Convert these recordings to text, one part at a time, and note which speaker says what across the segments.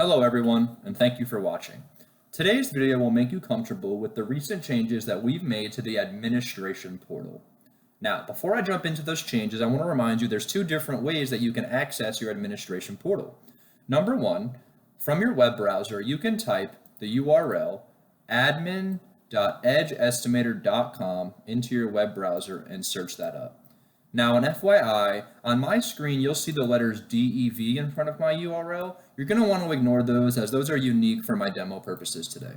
Speaker 1: Hello everyone, and thank you for watching. Today's video will make you comfortable with the recent changes that we've made to the administration portal. Now, before I jump into those changes, I want to remind you there's two different ways that you can access your administration portal. Number one, from your web browser, you can type the URL admin.edgeestimator.com into your web browser and search that up. Now, an FYI, on my screen, you'll see the letters DEV in front of my URL. You're going to want to ignore those as those are unique for my demo purposes today.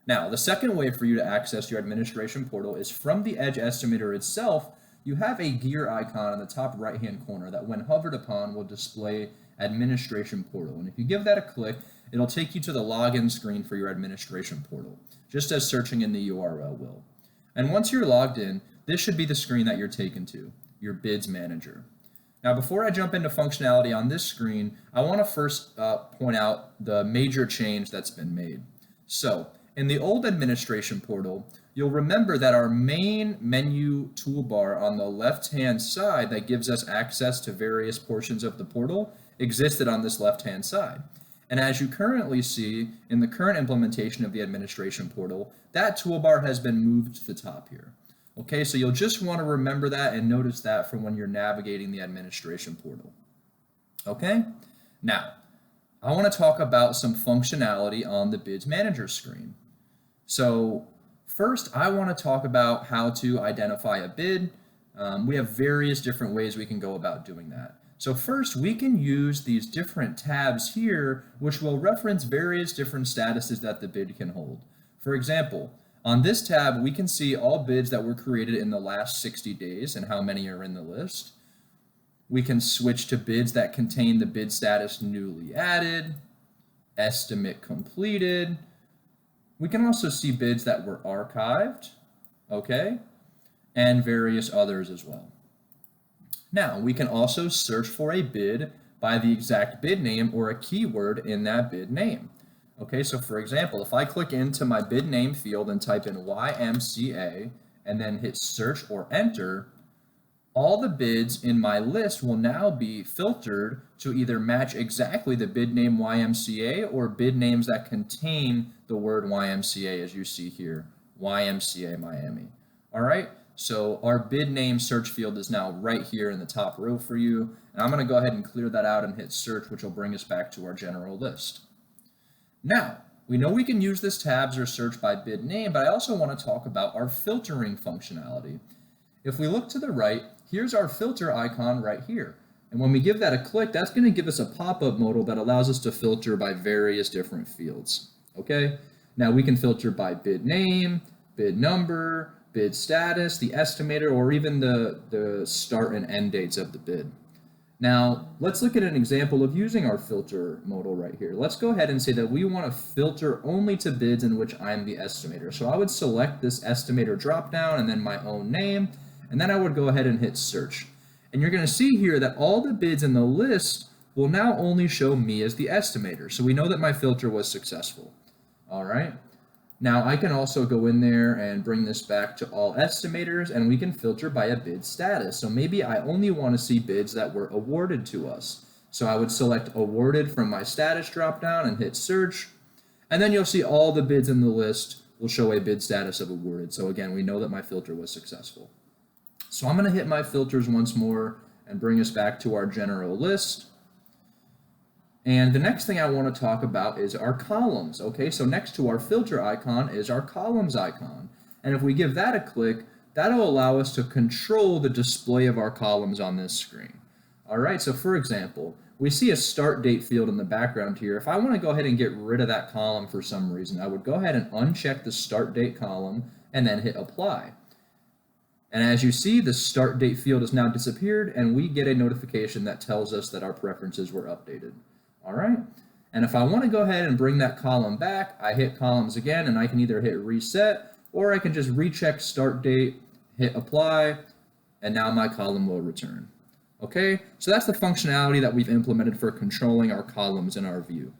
Speaker 1: Now, the second way for you to access your administration portal is from the Edge Estimator itself. You have a gear icon in the top right-hand corner that when hovered upon will display administration portal. And if you give that a click, it'll take you to the login screen for your administration portal, just as searching in the URL will. And once you're logged in, this should be the screen that you're taken to, your bids manager. Now, before I jump into functionality on this screen, I want to first point out the major change that's been made. So, in the old administration portal, you'll remember that our main menu toolbar on the left-hand side that gives us access to various portions of the portal existed on this left-hand side. And as you currently see in the current implementation of the administration portal, that toolbar has been moved to the top here. Okay, so you'll just want to remember that and notice that from when you're navigating the administration portal. Okay, now I want to talk about some functionality on the Bids Manager screen. So first, I want to talk about how to identify a bid. We have various different ways we can go about doing that. So first, we can use these different tabs here, which will reference various different statuses that the bid can hold. For example, on this tab, we can see all bids that were created in the last 60 days and how many are in the list. We can switch to bids that contain the bid status newly added, estimate completed. We can also see bids that were archived, okay, and various others as well. Now, we can also search for a bid by the exact bid name or a keyword in that bid name. Okay, so for example, if I click into my bid name field and type in YMCA and then hit search or enter, all the bids in my list will now be filtered to either match exactly the bid name YMCA or bid names that contain the word YMCA, as you see here, YMCA Miami. All right, so our bid name search field is now right here in the top row for you. And I'm going to go ahead and clear that out and hit search, which will bring us back to our general list. Now, we know we can use this tabs or search by bid name, but I also want to talk about our filtering functionality. If we look to the right, here's our filter icon right here. And when we give that a click, that's going to give us a pop-up modal that allows us to filter by various different fields. Okay? Now we can filter by bid name, bid number, bid status, the estimator, or even the start and end dates of the bid. Now, let's look at an example of using our filter modal right here. Let's go ahead and say that we want to filter only to bids in which I'm the estimator. So I would select this estimator dropdown and then my own name, and then I would go ahead and hit search. And you're going to see here that all the bids in the list will now only show me as the estimator. So we know that my filter was successful. All right. Now I can also go in there and bring this back to all estimators, and we can filter by a bid status. So maybe I only want to see bids that were awarded to us. So I would select awarded from my status dropdown and hit search. And then you'll see all the bids in the list will show a bid status of awarded. So again, we know that my filter was successful. So I'm going to hit my filters once more and bring us back to our general list. And the next thing I want to talk about is our columns. Okay, so next to our filter icon is our columns icon. And if we give that a click, that'll allow us to control the display of our columns on this screen. All right, so for example, we see a start date field in the background here. If I want to go ahead and get rid of that column for some reason, I would go ahead and uncheck the start date column and then hit apply. And as you see, the start date field has now disappeared, and we get a notification that tells us that our preferences were updated. All right, and if I want to go ahead and bring that column back, I hit columns again, and I can either hit reset, or I can just recheck start date, hit apply, and now my column will return. Okay, so that's the functionality that we've implemented for controlling our columns in our view.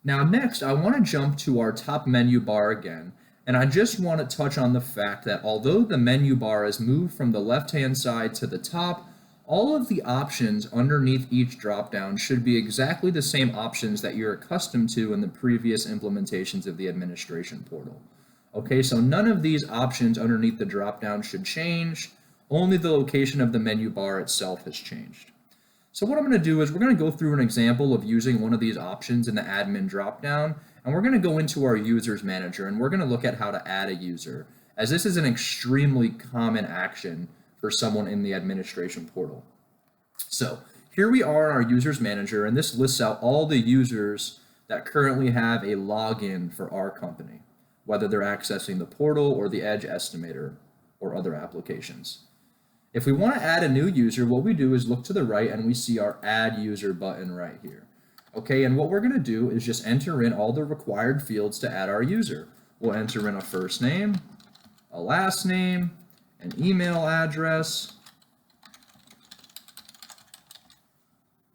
Speaker 1: Now next, I want to jump to our top menu bar again, and I just want to touch on the fact that although the menu bar is moved from the left-hand side to the top, all of the options underneath each dropdown should be exactly the same options that you're accustomed to in the previous implementations of the administration portal. Okay, so none of these options underneath the dropdown should change. Only the location of the menu bar itself has changed. So what I'm going to do is we're going to go through an example of using one of these options in the admin dropdown, and we're going to go into our users manager and we're going to look at how to add a user, as this is an extremely common action for someone in the administration portal. So here we are in our users manager, and this lists out all the users that currently have a login for our company, whether they're accessing the portal or the Edge estimator or other applications. If we want to add a new user, what we do is look to the right and we see our add user button right here. Okay, and what we're going to do is just enter in all the required fields to add our user. We'll enter in a first name, a last name, an email address.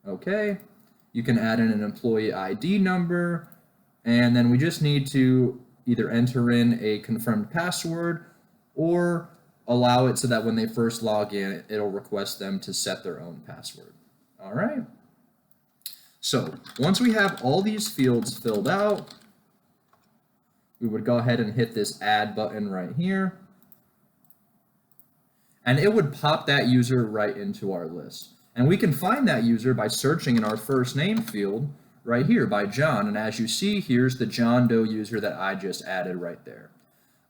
Speaker 1: Okay, you can add in an employee ID number, and then we just need to either enter in a confirmed password or allow it so that when they first log in, it'll request them to set their own password. All right. So once we have all these fields filled out, we would go ahead and hit this add button right here, and it would pop that user right into our list. And we can find that user by searching in our first name field right here by John. And as you see, here's the John Doe user that I just added right there.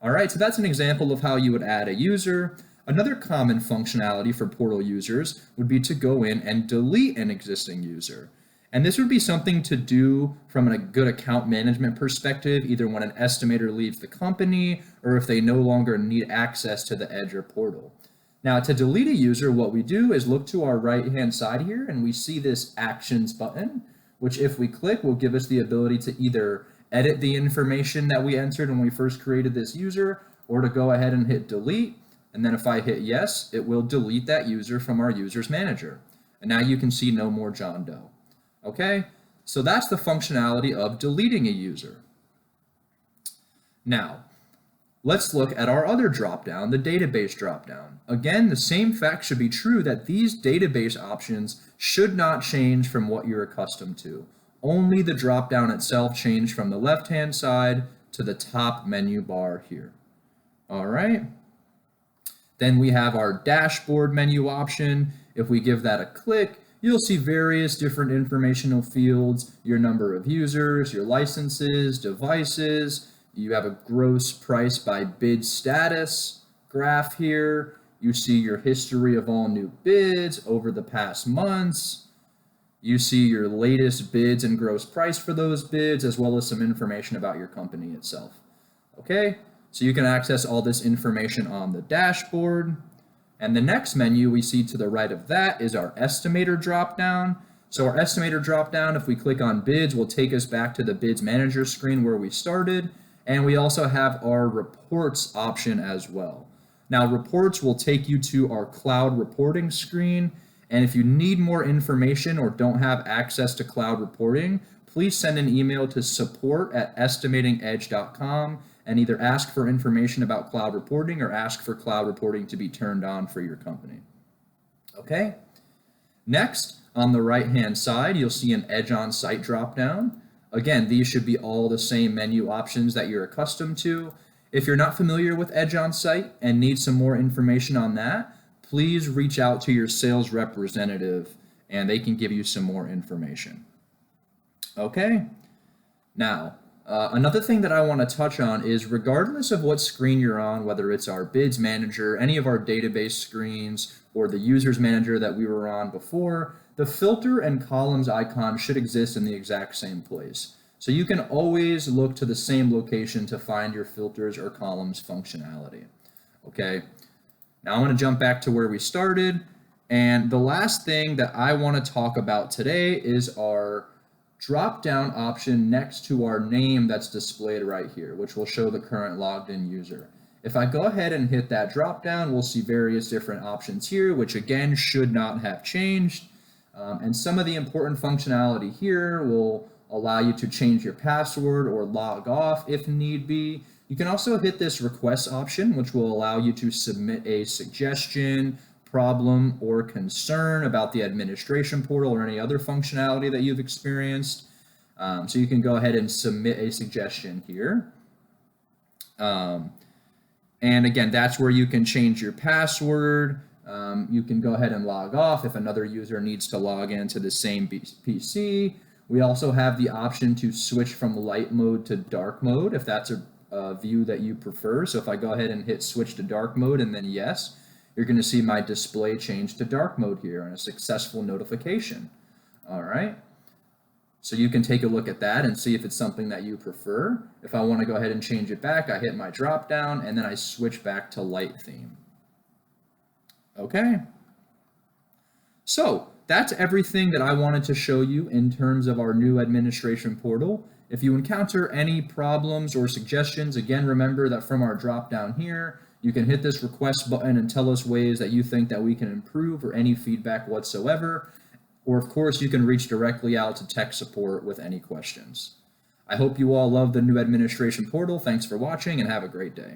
Speaker 1: All right, so that's an example of how you would add a user. Another common functionality for portal users would be to go in and delete an existing user. And this would be something to do from a good account management perspective, either when an estimator leaves the company or if they no longer need access to the Edge or portal. Now, to delete a user, what we do is look to our right-hand side here, and we see this Actions button, which if we click will give us the ability to either edit the information that we entered when we first created this user, or to go ahead and hit delete. And then if I hit yes, it will delete that user from our users manager. And now you can see no more John Doe. Okay, so that's the functionality of deleting a user. Now, let's look at our other dropdown, the database dropdown. Again, the same fact should be true that these database options should not change from what you're accustomed to. Only the dropdown itself changed from the left-hand side to the top menu bar here. All right. Then we have our dashboard menu option. If we give that a click, you'll see various different informational fields, your number of users, your licenses, devices. You have a gross price by bid status graph here. You see your history of all new bids over the past months. You see your latest bids and gross price for those bids, as well as some information about your company itself. Okay, so you can access all this information on the dashboard. And the next menu we see to the right of that is our estimator dropdown. So our estimator dropdown, if we click on bids, will take us back to the bids manager screen where we started. And we also have our reports option as well. Now, reports will take you to our cloud reporting screen. And if you need more information or don't have access to cloud reporting, please send an email to support@estimatingedge.com and either ask for information about cloud reporting or ask for cloud reporting to be turned on for your company. Okay. Next, on the right-hand side, you'll see an Edge on-site dropdown. Again, these should be all the same menu options that you're accustomed to. If you're not familiar with Edge on-site and need some more information on that, please reach out to your sales representative and they can give you some more information. Okay. Now, another thing that I want to touch on is regardless of what screen you're on, whether it's our bids manager, any of our database screens, or the users manager that we were on before, the filter and columns icon should exist in the exact same place. So you can always look to the same location to find your filters or columns functionality. Okay, now I'm going to jump back to where we started. And the last thing that I want to talk about today is our drop-down option next to our name that's displayed right here, which will show the current logged in user. If I go ahead and hit that drop-down, we'll see various different options here, which again should not have changed. And some of the important functionality here will allow you to change your password or log off if need be. You can also hit this request option, which will allow you to submit a suggestion, problem or concern about the administration portal or any other functionality that you've experienced. So you can go ahead and submit a suggestion here. And again, that's where you can change your password. You can go ahead and log off if another user needs to log into the same PC. We also have the option to switch from light mode to dark mode if that's a view that you prefer. So if I go ahead and hit switch to dark mode and then yes, you're going to see my display change to dark mode here and a successful notification. All right. So you can take a look at that and see if it's something that you prefer. If I want to go ahead and change it back, I hit my drop down and then I switch back to light theme. Okay. So that's everything that I wanted to show you in terms of our new administration portal. If you encounter any problems or suggestions, again, remember that from our drop down here, you can hit this request button and tell us ways that you think that we can improve or any feedback whatsoever. Or of course, you can reach directly out to tech support with any questions. I hope you all love the new administration portal. Thanks for watching and have a great day.